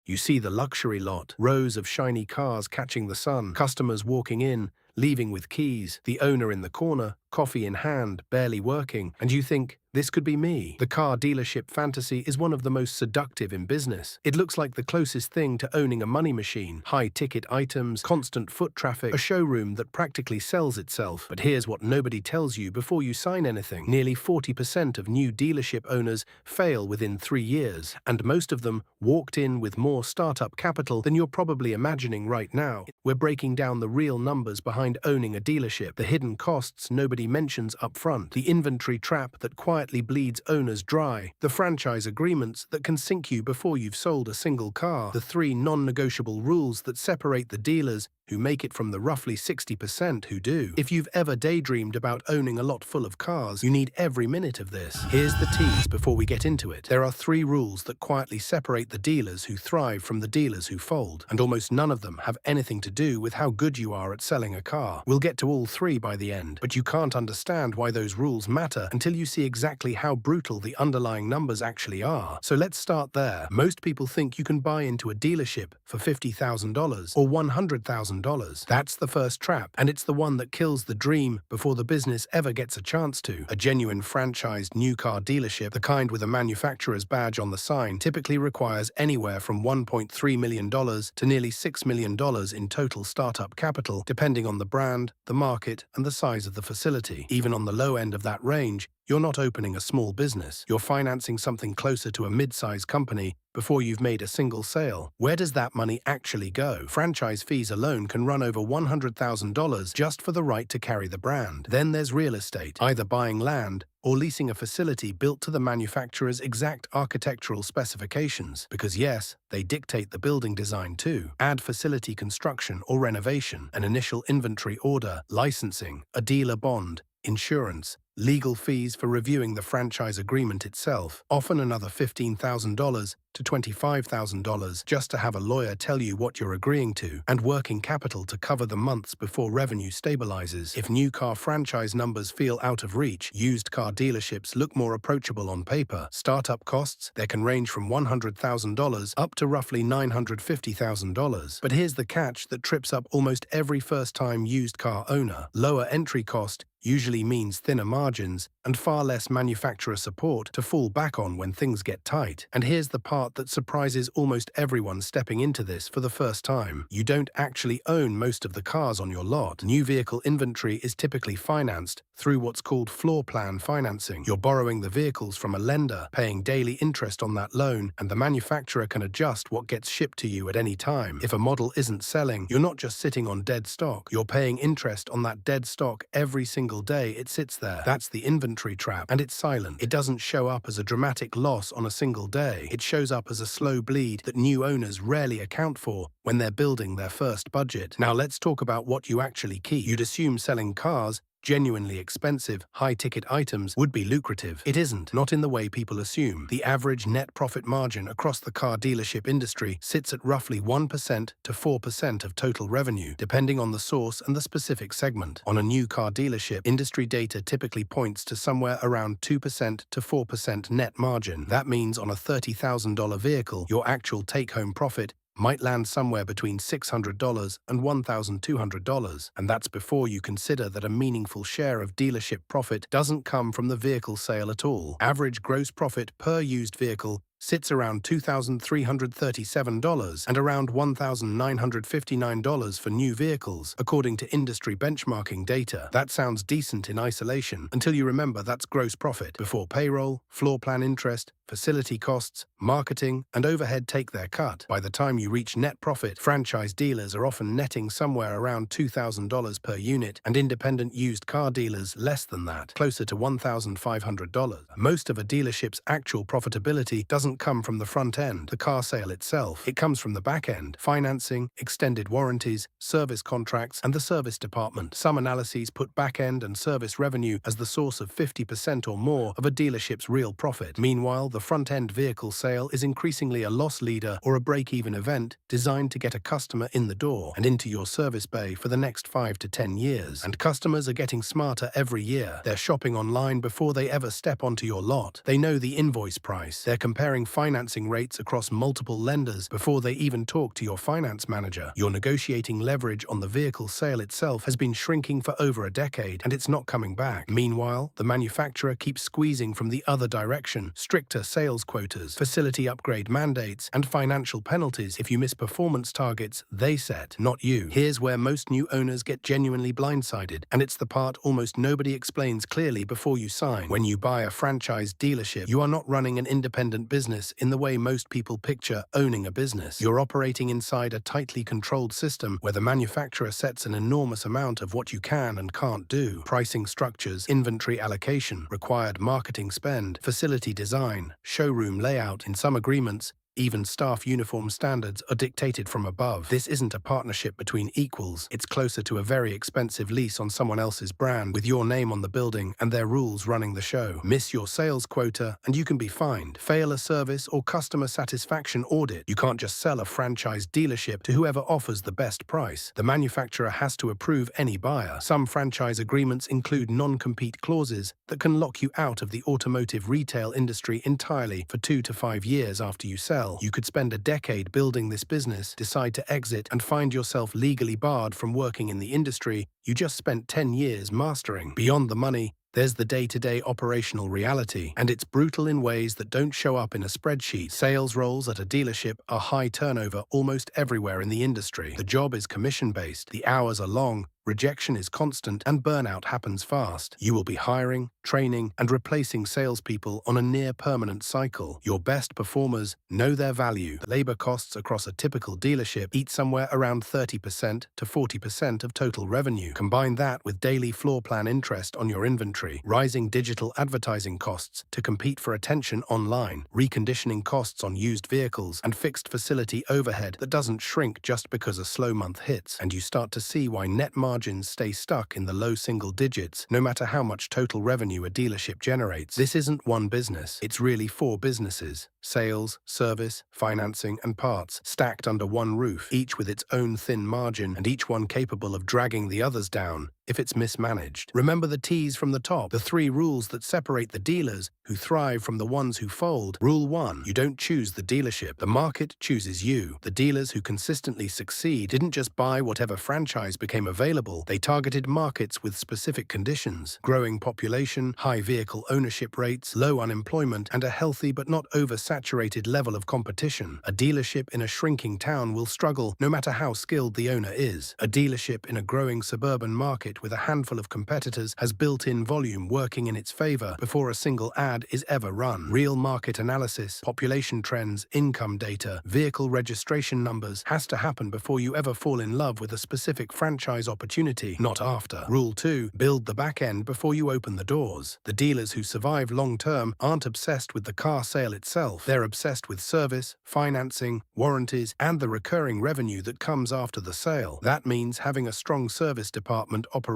You see the luxury lot, rows of shiny cars catching the sun, customers walking in, leaving with keys, the owner in the corner, coffee in hand, barely working, and you think, this could be me. The car dealership fantasy is one of the most seductive in business. It looks like the closest thing to owning a money machine. High-ticket items, constant foot traffic, a showroom that practically sells itself. But here's what nobody tells you before you sign anything. Nearly 40% of new dealership owners fail within 3 years, and most of them walked in with more startup capital than you're probably imagining right now. We're breaking down the real numbers behind owning a dealership, the hidden costs nobody mentions up front, the inventory trap that quietly bleeds owners dry, the franchise agreements that can sink you before you've sold a single car, the 3 non-negotiable rules that separate the dealers who make it from the roughly 60% who do. If you've ever daydreamed about owning a lot full of cars, you need every minute of this. Here's the tease before we get into it. There are 3 rules that quietly separate the dealers who thrive from the dealers who fold, and almost none of them have anything to do with how good you are at selling a car. We'll get to all 3 by the end, but you can't understand why those rules matter until you see exactly how brutal the underlying numbers actually are. So let's start there. Most people think you can buy into a dealership for $50,000 or $100,000. That's the first trap, and it's the one that kills the dream before the business ever gets a chance to. A genuine franchised new car dealership, the kind with a manufacturer's badge on the sign, typically requires anywhere from $1.3 million to nearly $6 million in total startup capital, depending on the brand, the market, and the size of the facility. Even on the low end of that range, you're not opening a small business. You're financing something closer to a mid-size company before you've made a single sale. Where does that money actually go? Franchise fees alone can run over $100,000 just for the right to carry the brand. Then there's real estate, either buying land or leasing a facility built to the manufacturer's exact architectural specifications. Because yes, they dictate the building design too. Add facility construction or renovation, an initial inventory order, licensing, a dealer bond, insurance, legal fees for reviewing the franchise agreement itself, often another $15,000 to $25,000 just to have a lawyer tell you what you're agreeing to, and working capital to cover the months before revenue stabilizes. If new car franchise numbers feel out of reach, used car dealerships look more approachable on paper. Startup costs, they can range from $100,000 up to roughly $950,000. But here's the catch that trips up almost every first-time used car owner. Lower entry cost usually means thinner margins and far less manufacturer support to fall back on when things get tight. And here's the part that surprises almost everyone stepping into this for the first time. You don't actually own most of the cars on your lot. New vehicle inventory is typically financed through what's called floor plan financing. You're borrowing the vehicles from a lender, paying daily interest on that loan, and the manufacturer can adjust what gets shipped to you at any time. If a model isn't selling, you're not just sitting on dead stock. You're paying interest on that dead stock every single day it sits there. That's the inventory trap, and it's silent. It doesn't show up as a dramatic loss on a single day. It shows up as a slow bleed that new owners rarely account for when they're building their first budget. Now let's talk about what you actually keep. You'd assume selling cars, genuinely expensive, high-ticket items, would be lucrative. It isn't, not in the way people assume. The average net profit margin across the car dealership industry sits at roughly 1% to 4% of total revenue, depending on the source and the specific segment. On a new car dealership, industry data typically points to somewhere around 2% to 4% net margin. That means on a $30,000 vehicle, your actual take-home profit might land somewhere between $600 and $1,200, and that's before you consider that a meaningful share of dealership profit doesn't come from the vehicle sale at all. Average gross profit per used vehicle sits around $2,337 and around $1,959 for new vehicles, according to industry benchmarking data. That sounds decent in isolation until you remember that's gross profit before payroll, floor plan interest, facility costs, marketing, and overhead take their cut. By the time you reach net profit, franchise dealers are often netting somewhere around $2,000 per unit, and independent used car dealers less than that, closer to $1,500. Most of a dealership's actual profitability doesn't come from the front end, the car sale itself. It comes from the back end, financing, extended warranties, service contracts, and the service department. Some analyses put back end and service revenue as the source of 50% or more of a dealership's real profit. Meanwhile, the the front-end vehicle sale is increasingly a loss leader or a break-even event designed to get a customer in the door and into your service bay for the next 5 to 10 years. And customers are getting smarter every year. They're shopping online before they ever step onto your lot. They know the invoice price. They're comparing financing rates across multiple lenders before they even talk to your finance manager. Your negotiating leverage on the vehicle sale itself has been shrinking for over a decade, and it's not coming back. Meanwhile, the manufacturer keeps squeezing from the other direction: stricter sales quotas, facility upgrade mandates, and financial penalties if you miss performance targets they set, not you. Here's where most new owners get genuinely blindsided, and it's the part almost nobody explains clearly before you sign. When you buy a franchise dealership, you are not running an independent business in the way most people picture owning a business. You're operating inside a tightly controlled system where the manufacturer sets an enormous amount of what you can and can't do: pricing structures, inventory allocation, required marketing spend, facility design, showroom layout. In some agreements, even staff uniform standards are dictated from above. This isn't a partnership between equals. It's closer to a very expensive lease on someone else's brand, with your name on the building and their rules running the show. Miss your sales quota and you can be fined. Fail a service or customer satisfaction audit. You can't just sell a franchise dealership to whoever offers the best price. The manufacturer has to approve any buyer. Some franchise agreements include non-compete clauses that can lock you out of the automotive retail industry entirely for 2 to 5 years after you sell. You could spend a decade building this business, decide to exit, and find yourself legally barred from working in the industry you just spent 10 years mastering. Beyond the money, there's the day-to-day operational reality, and it's brutal in ways that don't show up in a spreadsheet. Sales roles at a dealership are high turnover almost everywhere in the industry. The job is commission-based, the hours are long, rejection is constant, and burnout happens fast. You will be hiring, training, and replacing salespeople on a near-permanent cycle. Your best performers know their value. The labor costs across a typical dealership eat somewhere around 30% to 40% of total revenue. Combine that with daily floor plan interest on your inventory, rising digital advertising costs to compete for attention online, reconditioning costs on used vehicles, and fixed facility overhead that doesn't shrink just because a slow month hits, and you start to see why net margins stay stuck in the low single digits, no matter how much total revenue a dealership generates. This isn't one business, it's really 4 businesses: sales, service, financing, and parts, stacked under one roof, each with its own thin margin, and each one capable of dragging the others down if it's mismanaged. Remember the T's from the top, the 3 rules that separate the dealers who thrive from the ones who fold. Rule 1, you don't choose the dealership. The market chooses you. The dealers who consistently succeed didn't just buy whatever franchise became available. They targeted markets with specific conditions: growing population, high vehicle ownership rates, low unemployment, and a healthy but not oversaturated level of competition. A dealership in a shrinking town will struggle no matter how skilled the owner is. A dealership in a growing suburban market with a handful of competitors has built-in volume working in its favor before a single ad is ever run. Real market analysis, population trends, income data, vehicle registration numbers has to happen before you ever fall in love with a specific franchise opportunity, not after. Rule 2, build the back end before you open the doors. The dealers who survive long-term aren't obsessed with the car sale itself. They're obsessed with service, financing, warranties, and the recurring revenue that comes after the sale. That means having a strong service department operational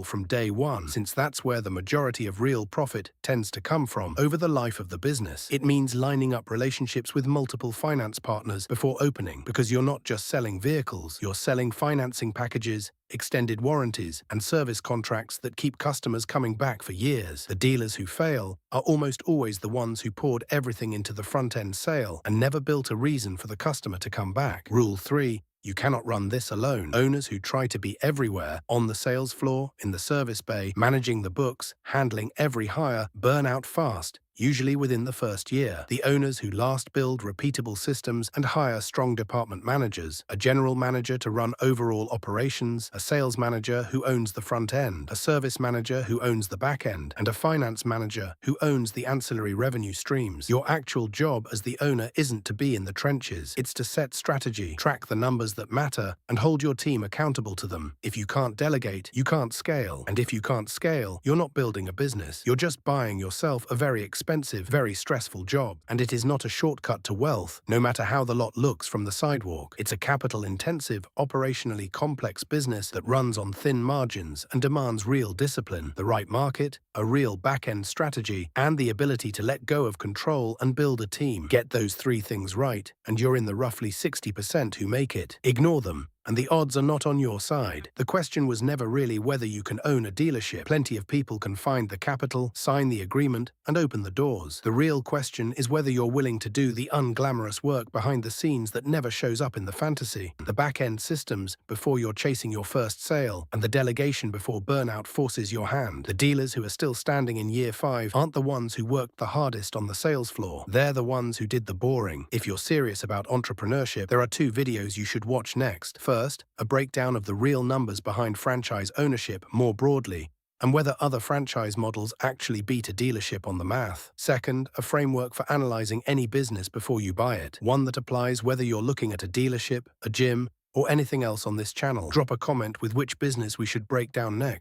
from day one, since that's where the majority of real profit tends to come from over the life of the business. It means lining up relationships with multiple finance partners before opening, because you're not just selling vehicles, you're selling financing packages, extended warranties, and service contracts that keep customers coming back for years. The dealers who fail are almost always the ones who poured everything into the front-end sale and never built a reason for the customer to come back. Rule 3, you cannot run this alone. Owners who try to be everywhere, on the sales floor, in the service bay, managing the books, handling every hire, burn out fast, usually within the first year. The owners who last build repeatable systems and hire strong department managers, a general manager to run overall operations, a sales manager who owns the front end, a service manager who owns the back end, and a finance manager who owns the ancillary revenue streams. Your actual job as the owner isn't to be in the trenches. It's to set strategy, track the numbers that matter, and hold your team accountable to them. If you can't delegate, you can't scale. And if you can't scale, you're not building a business. You're just buying yourself a very expensive expensive, very stressful job. And it is not a shortcut to wealth, no matter how the lot looks from the sidewalk. It's a capital-intensive, operationally complex business that runs on thin margins and demands real discipline, the right market, a real back-end strategy, and the ability to let go of control and build a team. Get those three things right, and you're in the roughly 60% who make it. Ignore them, and the odds are not on your side. The question was never really whether you can own a dealership. Plenty of people can find the capital, sign the agreement, and open the doors. The real question is whether you're willing to do the unglamorous work behind the scenes that never shows up in the fantasy. The back-end systems before you're chasing your first sale, and the delegation before burnout forces your hand. The dealers who are still standing in year 5 aren't the ones who worked the hardest on the sales floor. They're the ones who did the boring. If you're serious about entrepreneurship, there are 2 videos you should watch next. First, a breakdown of the real numbers behind franchise ownership more broadly, and whether other franchise models actually beat a dealership on the math. Second, a framework for analyzing any business before you buy it, one that applies whether you're looking at a dealership, a gym, or anything else on this channel. Drop a comment with which business we should break down next.